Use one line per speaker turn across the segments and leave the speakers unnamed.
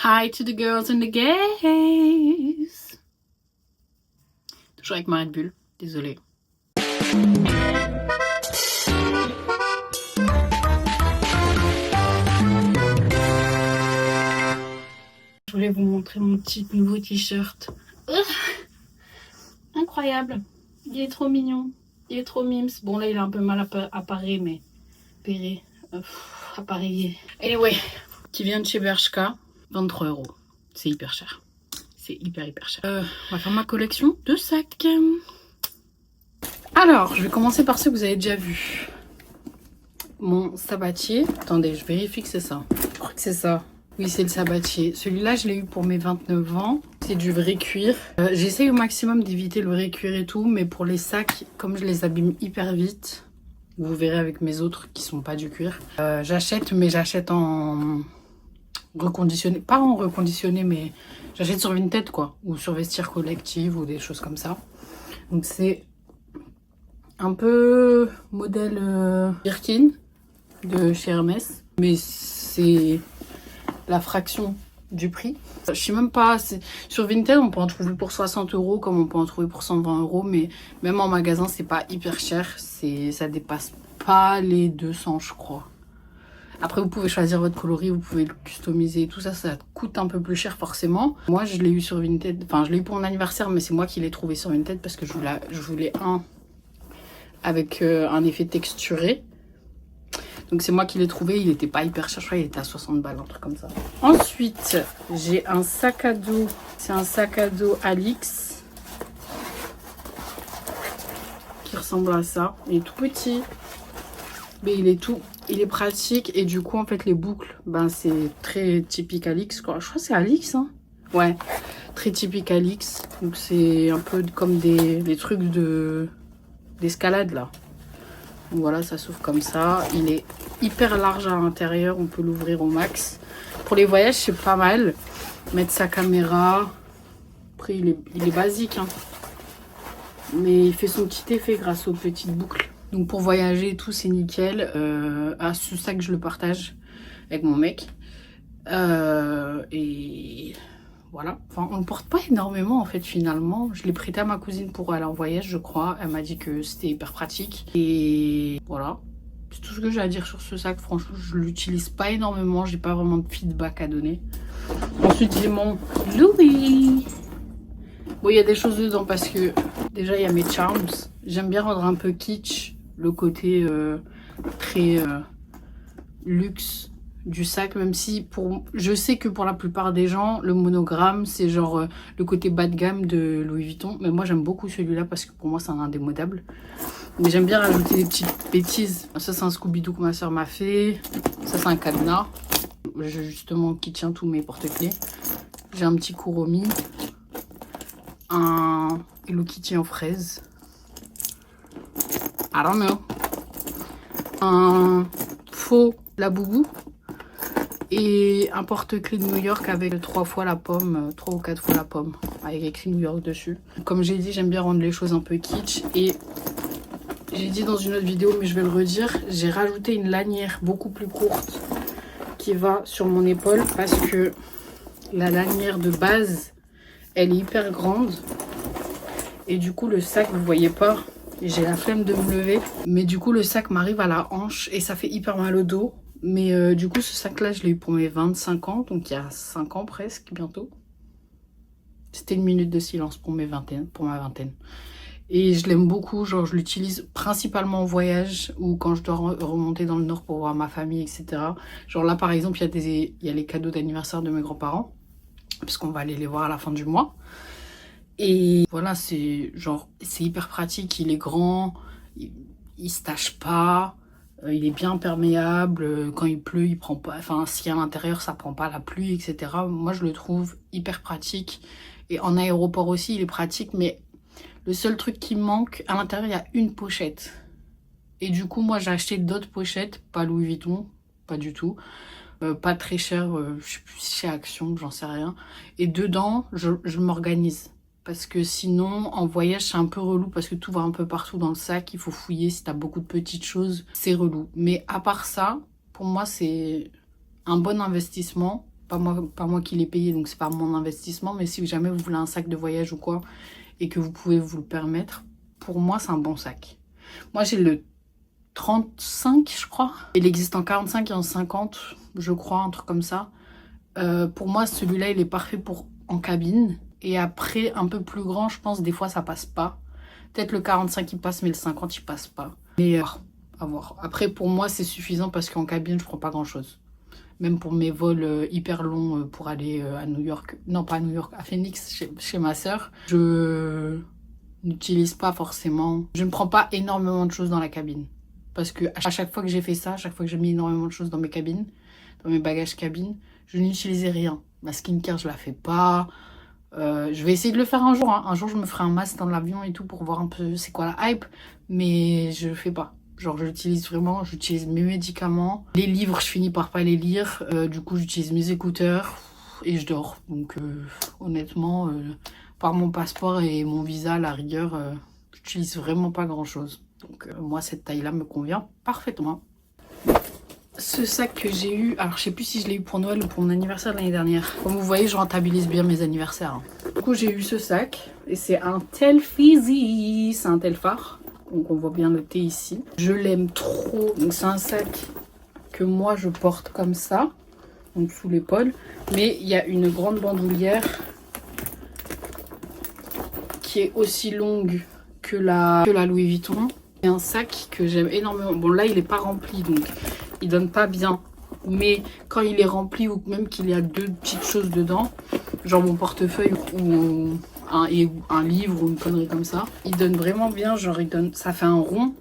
Hi to the girls and the gays. Toujours avec ma Red Bull, désolée. Je voulais vous montrer mon petit nouveau t-shirt. Incroyable. Il est trop mignon. Il est trop mimes. Bon là il est un peu mal appareillé mais appareillé. Anyway, qui vient de chez Bershka. 23 €. C'est hyper cher. C'est hyper cher. On va faire ma collection de sacs. Alors, je vais commencer par ce que vous avez déjà vu. Mon sabatier. Attendez, je vérifie que c'est ça. Je crois que c'est ça. Oui, c'est le sabatier. Celui-là, je l'ai eu pour mes 29 ans. C'est du vrai cuir. J'essaye au maximum d'éviter le vrai cuir et tout. Mais pour les sacs, comme je les abîme hyper vite, vous verrez avec mes autres qui sont pas du cuir. J'achète, mais j'achète en reconditionné, pas en reconditionné, mais j'achète sur Vinted quoi, ou sur Vestiaire Collective ou des choses comme ça. Donc c'est un peu modèle Birkin de chez Hermès, mais c'est la fraction du prix. Je sais même pas, sur Vinted on peut en trouver pour 60 € comme on peut en trouver pour 120 €, mais même en magasin c'est pas hyper cher, ça dépasse pas les 200 je crois. Après, vous pouvez choisir votre coloris, vous pouvez le customiser et tout ça, ça coûte un peu plus cher forcément. Moi, je l'ai eu sur Vinted, enfin, je l'ai eu pour mon anniversaire, mais c'est moi qui l'ai trouvé sur Vinted parce que je voulais un avec un effet texturé. Donc, c'est moi qui l'ai trouvé, il était pas hyper cher, je crois qu'il était à 60 balles, un truc comme ça. Ensuite, j'ai un sac à dos, c'est un sac à dos Alix qui ressemble à ça. Il est tout petit, mais il est pratique et du coup en fait les boucles ben c'est très typique Alix quoi. Je crois que c'est Alix hein. Ouais, très typique Alix. Donc c'est un peu comme des trucs d'escalade là. Donc voilà, ça s'ouvre comme ça. Il est hyper large à l'intérieur, on peut l'ouvrir au max. Pour les voyages c'est pas mal. Mettre sa caméra. Après il est basique hein. Mais il fait son petit effet grâce aux petites boucles. Donc pour voyager et tout, c'est nickel. Ce sac, je le partage avec mon mec. Et voilà. Enfin, on ne porte pas énormément en fait finalement. Je l'ai prêté à ma cousine pour aller en voyage, je crois. Elle m'a dit que c'était hyper pratique. Et voilà. C'est tout ce que j'ai à dire sur ce sac. Franchement, je l'utilise pas énormément. J'ai pas vraiment de feedback à donner. Ensuite, j'ai mon Louis. Bon, il y a des choses dedans parce que déjà, il y a mes charms. J'aime bien rendre un peu kitsch le côté très luxe du sac, même si je sais que pour la plupart des gens, le monogramme, c'est genre le côté bas de gamme de Louis Vuitton. Mais moi, j'aime beaucoup celui-là parce que pour moi, c'est un indémodable. Mais j'aime bien rajouter des petites bêtises. Ça, c'est un Scooby-Doo que ma soeur m'a fait. Ça, c'est un cadenas. Justement, qui tient tous mes porte-clés. J'ai un petit Kuromi. Un Hello Kitty en fraise. I don't know. Un faux Labubu. Et un porte-clés de New York avec 3 fois la pomme, 3 ou 4 fois la pomme. Avec écrit New York dessus. Comme j'ai dit, j'aime bien rendre les choses un peu kitsch. Et j'ai dit dans une autre vidéo, mais je vais le redire, j'ai rajouté une lanière beaucoup plus courte qui va sur mon épaule parce que la lanière de base, elle est hyper grande. Et du coup, le sac, vous voyez pas, j'ai la flemme de me lever. Mais du coup, le sac m'arrive à la hanche et ça fait hyper mal au dos. Mais du coup, ce sac-là, je l'ai eu pour mes 25 ans. Donc, il y a 5 ans presque, bientôt. C'était une minute de silence pour ma vingtaine. Et je l'aime beaucoup. Genre, je l'utilise principalement en voyage ou quand je dois remonter dans le nord pour voir ma famille, etc. Genre là, par exemple, il y a les cadeaux d'anniversaire de mes grands-parents. Parce qu'on va aller les voir à la fin du mois. Et voilà, c'est hyper pratique, il est grand, il se tache pas, il est bien perméable, quand il pleut, il prend pas, enfin si à l'intérieur ça prend pas la pluie, etc. Moi je le trouve hyper pratique. Et en aéroport aussi il est pratique, mais le seul truc qui me manque, à l'intérieur il y a une pochette. Et du coup moi j'ai acheté d'autres pochettes, pas Louis Vuitton, pas du tout. Pas très cher, je sais plus si chez Action, j'en sais rien. Et dedans je m'organise. Parce que sinon, en voyage, c'est un peu relou parce que tout va un peu partout dans le sac. Il faut fouiller si t'as beaucoup de petites choses. C'est relou. Mais à part ça, pour moi, c'est un bon investissement. pas moi qui l'ai payé, donc c'est pas mon investissement. Mais si jamais vous voulez un sac de voyage ou quoi, et que vous pouvez vous le permettre, pour moi, c'est un bon sac. Moi, j'ai le 35, je crois. Il existe en 45 et en 50, je crois, un truc comme ça. Pour moi, celui-là, il est parfait pour en cabine. Et après, un peu plus grand, je pense, des fois, ça passe pas. Peut-être le 45, il passe, mais le 50, il passe pas. Mais à voir. Après, pour moi, c'est suffisant parce qu'en cabine, je prends pas grand-chose. Même pour mes vols hyper longs pour aller à New York. Non, pas à New York, à Phoenix, chez ma sœur. Je n'utilise pas forcément. Je ne prends pas énormément de choses dans la cabine. Parce que à chaque fois que j'ai fait ça, à chaque fois que j'ai mis énormément de choses dans mes cabines, dans mes bagages cabine, je n'utilisais rien. Ma skincare, je la fais pas. Je vais essayer de le faire un jour. Hein. Un jour, je me ferai un masque dans l'avion et tout pour voir un peu c'est quoi la hype. Mais je le fais pas. Genre, j'utilise mes médicaments. Les livres, je finis par pas les lire. Du coup, j'utilise mes écouteurs et je dors. Donc, honnêtement, par mon passeport et mon visa, à la rigueur, j'utilise vraiment pas grand-chose. Donc, moi, cette taille-là me convient parfaitement. Ce sac que j'ai eu, alors je sais plus si je l'ai eu pour Noël ou pour mon anniversaire de l'année dernière. Comme vous voyez, je rentabilise bien mes anniversaires. Hein. Du coup, j'ai eu ce sac et c'est un Telfizzy, c'est un Telfar. Donc on voit bien le T ici. Je l'aime trop. Donc c'est un sac que moi je porte comme ça, donc sous l'épaule. Mais il y a une grande bandoulière qui est aussi longue que la Louis Vuitton. C'est un sac que j'aime énormément. Bon là il est pas rempli donc il donne pas bien, mais quand il est rempli ou même qu'il y a deux petites choses dedans, genre mon portefeuille ou un livre ou une connerie comme ça, il donne vraiment bien, genre ça fait un rond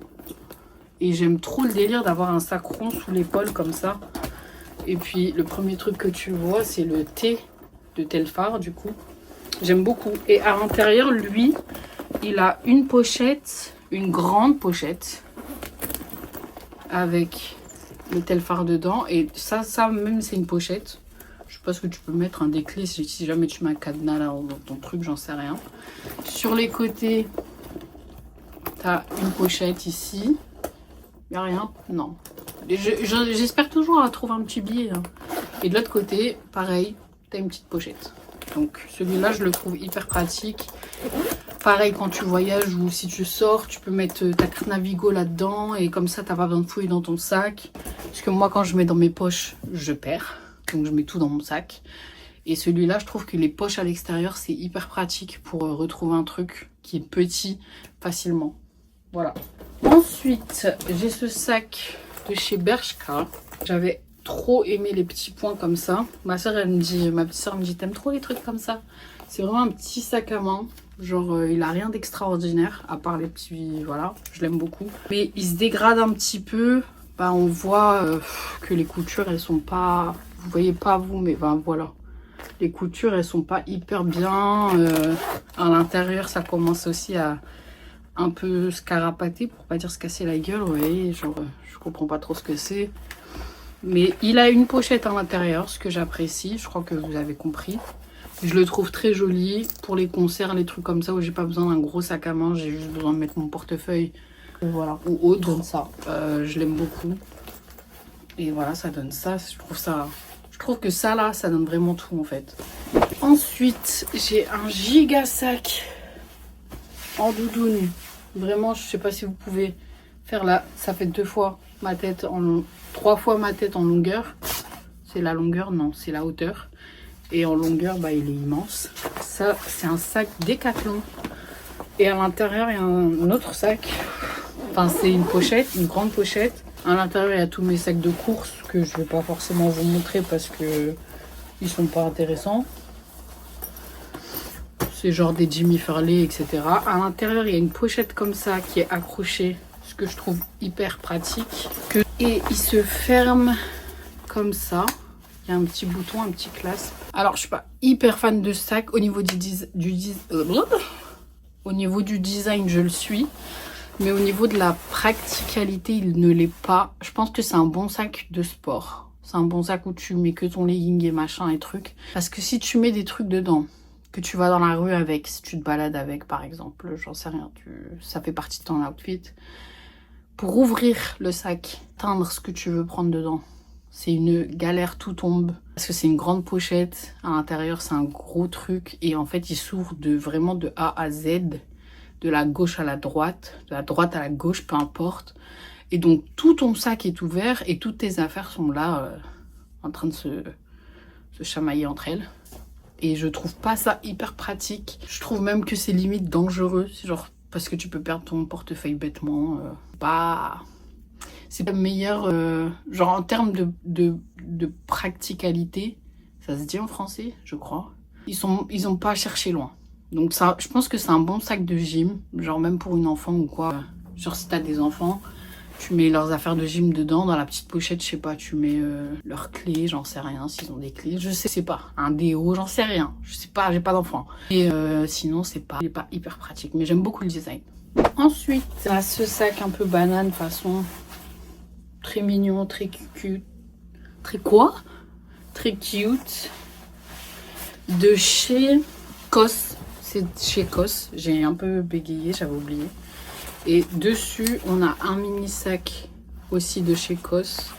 et j'aime trop le délire d'avoir un sac rond sous l'épaule comme ça. Et puis le premier truc que tu vois c'est le T de Telfar, du coup j'aime beaucoup. Et à l'intérieur, lui, il a une pochette, une grande pochette avec le Telfar dedans. Et ça même c'est une pochette. Je sais pas ce que tu peux mettre, des clés si jamais tu mets un cadenas là dans ton truc, j'en sais rien. Sur les côtés, tu as une pochette ici. Il n'y a rien? Non. J'espère toujours à trouver un petit billet. Hein. Et de l'autre côté, pareil, tu as une petite pochette. Donc celui-là, je le trouve hyper pratique. Pareil, quand tu voyages ou si tu sors, tu peux mettre ta carte Navigo là-dedans. Et comme ça, tu n'as pas besoin de fouiller dans ton sac. Parce que moi, quand je mets dans mes poches, je perds. Donc je mets tout dans mon sac. Et celui-là, je trouve que les poches à l'extérieur, c'est hyper pratique pour retrouver un truc qui est petit facilement. Voilà. Ensuite, j'ai ce sac de chez Bershka. J'avais trop aimé les petits points comme ça. Ma petite soeur me dit, t'aimes trop les trucs comme ça? C'est vraiment un petit sac à main. Genre, il a rien d'extraordinaire, à part les petits, voilà, je l'aime beaucoup. Mais il se dégrade un petit peu. Bah, on voit que les coutures, elles sont pas... Vous voyez pas vous, mais ben voilà. Les coutures, elles sont pas hyper bien. À l'intérieur, ça commence aussi à un peu se carapater, pour pas dire se casser la gueule. Vous voyez, genre, je comprends pas trop ce que c'est. Mais il a une pochette à l'intérieur, ce que j'apprécie. Je crois que vous avez compris. Je le trouve très joli pour les concerts, les trucs comme ça, où j'ai pas besoin d'un gros sac à main. J'ai juste besoin de mettre mon portefeuille, voilà, ou autre. Ça, je l'aime beaucoup. Et voilà, ça donne ça. Je trouve que ça, là, ça donne vraiment tout, en fait. Ensuite, j'ai un giga sac en doudoune. Vraiment, je sais pas si vous pouvez faire là. Ça fait 2 fois ma tête en... 3 fois ma tête en longueur. C'est la longueur? Non, c'est la hauteur. Et en longueur, bah, il est immense. Ça, c'est un sac Décathlon. Et à l'intérieur, il y a un autre sac. Enfin, c'est une pochette, une grande pochette. À l'intérieur, il y a tous mes sacs de course que je ne vais pas forcément vous montrer parce que ils sont pas intéressants. C'est genre des Jimmy Farley, etc. À l'intérieur, il y a une pochette comme ça qui est accrochée, ce que je trouve hyper pratique. Et il se ferme comme ça. Il y a un petit bouton, un petit clasp. Alors, je suis pas hyper fan de sac. Au niveau au niveau du design, je le suis. Mais au niveau de la practicalité, il ne l'est pas. Je pense que c'est un bon sac de sport. C'est un bon sac où tu mets que ton legging et machin et trucs. Parce que si tu mets des trucs dedans, que tu vas dans la rue avec, si tu te balades avec par exemple, j'en sais rien, ça fait partie de ton outfit. Pour ouvrir le sac, teindre ce que tu veux prendre dedans, C'est une galère, tout tombe. Parce que c'est une grande pochette. À l'intérieur, c'est un gros truc. Et en fait, il s'ouvre vraiment de A à Z. De la gauche à la droite. De la droite à la gauche, peu importe. Et donc, tout ton sac est ouvert. Et toutes tes affaires sont là, en train de se chamailler entre elles. Et je trouve pas ça hyper pratique. Je trouve même que c'est limite dangereux. Genre, parce que tu peux perdre ton portefeuille bêtement. C'est pas meilleur. Genre, en termes de practicalité, ça se dit en français, je crois. Ils ont pas cherché loin. Donc, ça, je pense que c'est un bon sac de gym. Genre, même pour une enfant ou quoi. Genre, si t'as des enfants, tu mets leurs affaires de gym dedans, dans la petite pochette, je sais pas, tu mets leurs clés, j'en sais rien, s'ils ont des clés, je sais pas, un déo, j'en sais rien, je sais pas, j'ai pas d'enfant. Et sinon, c'est pas hyper pratique, mais j'aime beaucoup le design. Ensuite, on a ce sac un peu banane, façon très mignon, très cute, très quoi? Très cute, de chez COS, c'est chez COS, j'ai un peu bégayé, j'avais oublié. Et dessus, on a un mini sac aussi de chez COS.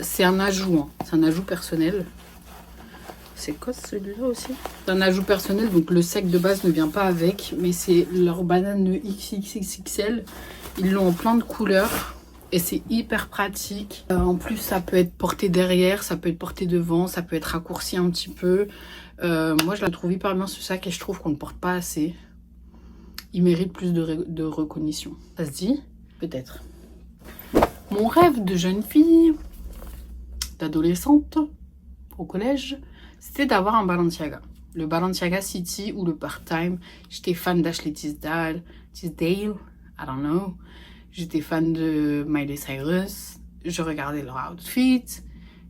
C'est un ajout, hein. C'est un ajout personnel. C'est COS celui-là aussi. C'est un ajout personnel, donc le sac de base ne vient pas avec. Mais c'est leur banane XXXL. Ils l'ont en plein de couleurs. Et c'est hyper pratique. En plus, ça peut être porté derrière, ça peut être porté devant, ça peut être raccourci un petit peu. Moi, je la trouve hyper bien ce sac et je trouve qu'on ne porte pas assez. Il mérite plus de reconnaissance. Ça se dit? Peut-être. Mon rêve de jeune fille, d'adolescente, au collège, c'était d'avoir un Balenciaga. Le Balenciaga City ou le Part-Time. J'étais fan d'Ashley Tisdale, I don't know. J'étais fan de Miley Cyrus. Je regardais leur outfit.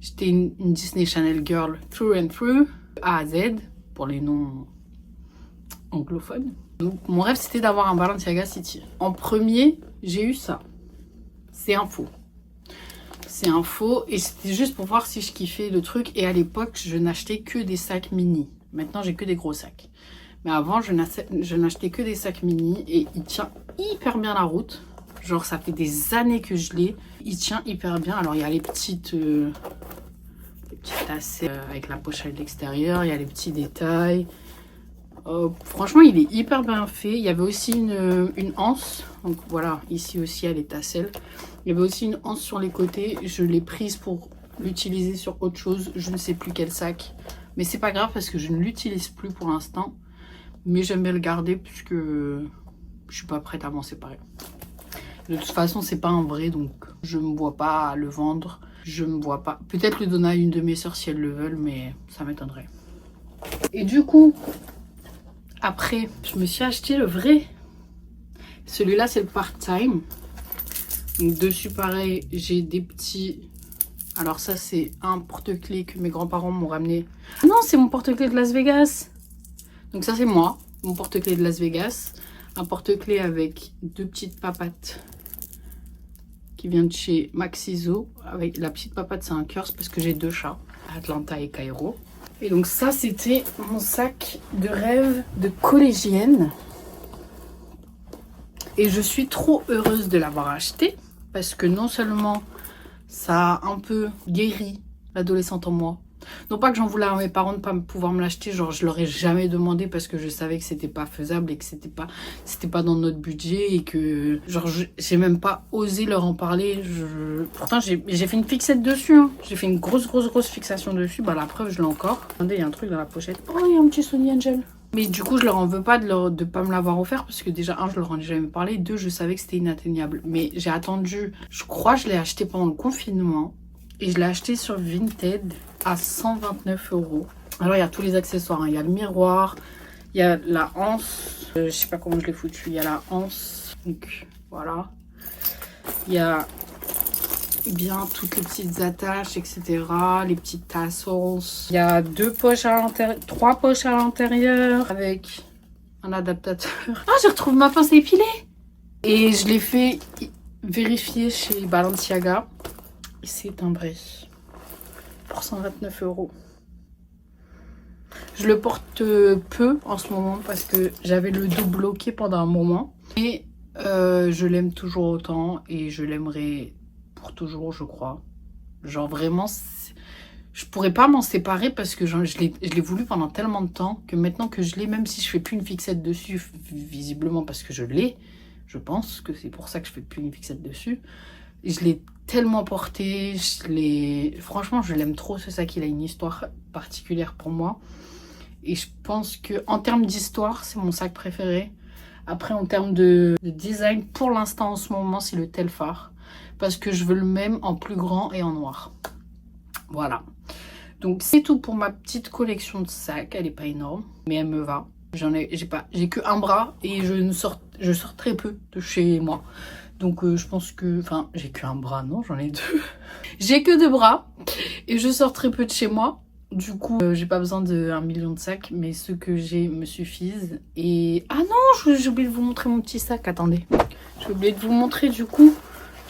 J'étais une Disney Channel girl through and through. A à Z, pour les noms anglophones. Donc, mon rêve, c'était d'avoir un Balenciaga City. En premier, j'ai eu ça. C'est un faux. C'est un faux. Et c'était juste pour voir si je kiffais le truc. Et à l'époque, je n'achetais que des sacs mini. Maintenant, j'ai que des gros sacs. Mais avant, je n'achetais que des sacs mini. Et il tient hyper bien la route. Genre, ça fait des années que je l'ai. Il tient hyper bien. Alors, il y a les petites tasses avec la poche à l'extérieur. Il y a les petits détails. Franchement, il est hyper bien fait. Il y avait aussi une anse. Donc voilà, ici aussi, elle est tasselle. Il y avait aussi une anse sur les côtés. Je l'ai prise pour l'utiliser sur autre chose. Je ne sais plus quel sac. Mais c'est pas grave parce que je ne l'utilise plus pour l'instant. Mais j'aime bien le garder puisque je suis pas prête à m'en séparer. De toute façon, c'est pas un vrai. Donc je me vois pas le vendre. Je me vois pas. Peut-être le donner à une de mes soeurs si elles le veulent. Mais ça m'étonnerait. Et du coup... Après, je me suis acheté le vrai. Celui-là, c'est le part-time. Donc, dessus, pareil, j'ai des petits... Alors ça, c'est un porte-clés que mes grands-parents m'ont ramené. Ah non, c'est mon porte-clés de Las Vegas. Donc ça, c'est moi, mon porte-clés de Las Vegas. Un porte-clés avec deux petites papates qui vient de chez Maxiso. Avec la petite papate, c'est un curse parce que j'ai deux chats, Atlanta et Cairo. Et donc ça, c'était mon sac de rêve de collégienne. Et je suis trop heureuse de l'avoir acheté. Parce que non seulement ça a un peu guéri l'adolescente en moi. Non pas que j'en voulais à mes parents de ne pas pouvoir me l'acheter. Genre je leur ai jamais demandé parce que je savais que c'était pas faisable et que c'était pas dans notre budget. Et que genre j'ai même pas osé leur en parler. Pourtant j'ai fait une fixette dessus. Hein. J'ai fait une grosse fixation dessus. Bah la preuve je l'ai encore. Regardez, il y a un truc dans la pochette. Oh il y a un petit Sony Angel. Mais du coup je leur en veux pas de pas me l'avoir offert. Parce que déjà un je leur en ai jamais parlé. Deux je savais que c'était inatteignable. Mais j'ai attendu. Je crois que je l'ai acheté pendant le confinement. Et je l'ai acheté sur Vinted à 129 €. Alors, il y a tous les accessoires. Hein. Il y a le miroir, il y a la anse. Je sais pas comment je l'ai foutu. Il y a la anse. Donc, voilà. Il y a bien toutes les petites attaches, etc. Les petites tassels. Il y a trois poches à l'intérieur avec un adaptateur. Ah, j'ai retrouvé ma pince à épiler. Et je l'ai fait vérifier chez Balenciaga. C'est timbré pour 129 €. Je le porte peu en ce moment parce que j'avais le dos bloqué pendant un moment. Et je l'aime toujours autant et je l'aimerai pour toujours, je crois. Genre vraiment, je pourrais pas m'en séparer parce que je l'ai voulu pendant tellement de temps que maintenant que je l'ai, même si je fais plus une fixette dessus, visiblement parce que je l'ai, je pense que c'est pour ça que je fais plus une fixette dessus, je l'ai tellement porté, franchement je l'aime trop ce sac, il a une histoire particulière pour moi. Et je pense que en termes d'histoire, c'est mon sac préféré. Après, en termes de design, pour l'instant, en ce moment, c'est le Telfar. Parce que je veux le même en plus grand et en noir. Voilà. Donc, c'est tout pour ma petite collection de sacs. Elle n'est pas énorme, mais elle me va. J'ai que un bras et je sors très peu de chez moi. Donc, je pense que... Enfin, j'ai que un bras, non, j'en ai deux. J'ai que 2 bras et je sors très peu de chez moi. Du coup, j'ai pas besoin d'1 million de sacs, mais ceux que j'ai me suffisent. Et... Ah non, j'ai oublié de vous montrer mon petit sac, attendez. J'ai oublié de vous montrer du coup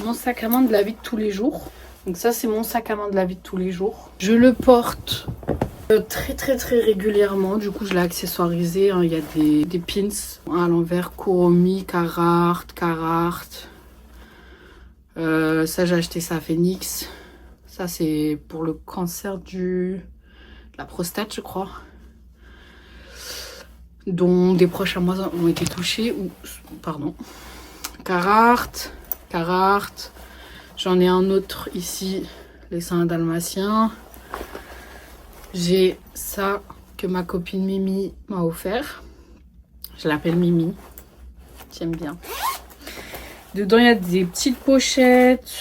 mon sac à main de la vie de tous les jours. Donc ça, c'est mon sac à main de la vie de tous les jours. Je le porte très régulièrement. Du coup, je l'ai accessoirisé, hein. Il y a des pins à l'envers, Kuromi, Carhartt. Ça, j'ai acheté ça à Phoenix. Ça, c'est pour le cancer de la prostate, je crois, dont des proches à moi ont été touchés. Pardon. Carhartt. J'en ai un autre ici, les seins dalmatiens. J'ai ça que ma copine Mimi m'a offert. Je l'appelle Mimi. J'aime bien. Dedans, il y a des petites pochettes.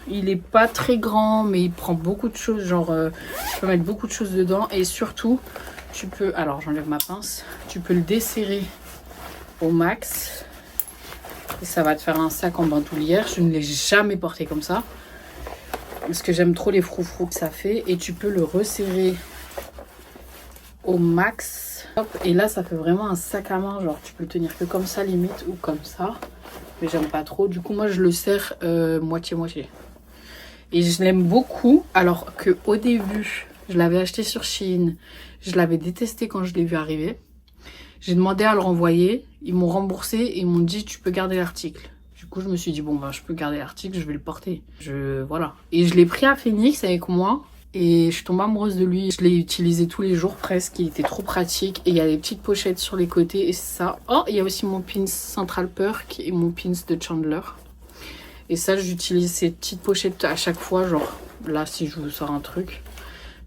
Il est pas très grand, mais il prend beaucoup de choses. Genre, tu peux mettre beaucoup de choses dedans. Et surtout, tu peux... Alors, j'enlève ma pince. Tu peux le desserrer au max. Et ça va te faire un sac en bandoulière. Je ne l'ai jamais porté comme ça. Parce que j'aime trop les froufrous que ça fait. Et tu peux le resserrer au max. Hop, et là, ça fait vraiment un sac à main. Genre, tu peux le tenir que comme ça, limite, ou comme ça. Mais j'aime pas trop. Du coup, moi, je le serre moitié-moitié. Et je l'aime beaucoup, alors qu'au début, je l'avais acheté sur Shein. Je l'avais détesté quand je l'ai vu arriver. J'ai demandé à le renvoyer. Ils m'ont remboursé et ils m'ont dit tu peux garder l'article. Du coup, je me suis dit bon, ben, je peux garder l'article, je vais le porter. Voilà. Et je l'ai pris à Phoenix avec moi. Et je suis tombée amoureuse de lui. Je l'ai utilisé tous les jours presque. Il était trop pratique. Et il y a des petites pochettes sur les côtés. Et ça. Oh, il y a aussi mon pins Central Perk et mon pins de Chandler. Et ça, j'utilise ces petites pochettes à chaque fois. Genre, là, si je vous sors un truc,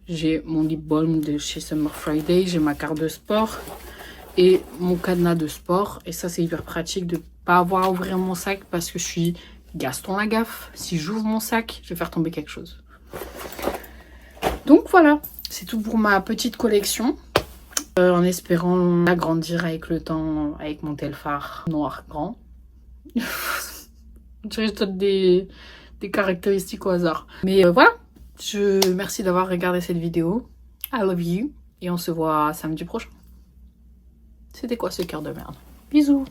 j'ai mon lip balm de chez Summer Friday. J'ai ma carte de sport et mon cadenas de sport. Et ça, c'est hyper pratique de ne pas avoir à ouvrir mon sac parce que je suis Gaston Lagaffe. Si j'ouvre mon sac, je vais faire tomber quelque chose. Donc voilà, c'est tout pour ma petite collection. En espérant agrandir avec le temps, avec mon Telfar noir grand. Je donne des caractéristiques au hasard. Mais voilà, merci d'avoir regardé cette vidéo. I love you. Et on se voit samedi prochain. C'était quoi ce cœur de merde? Bisous.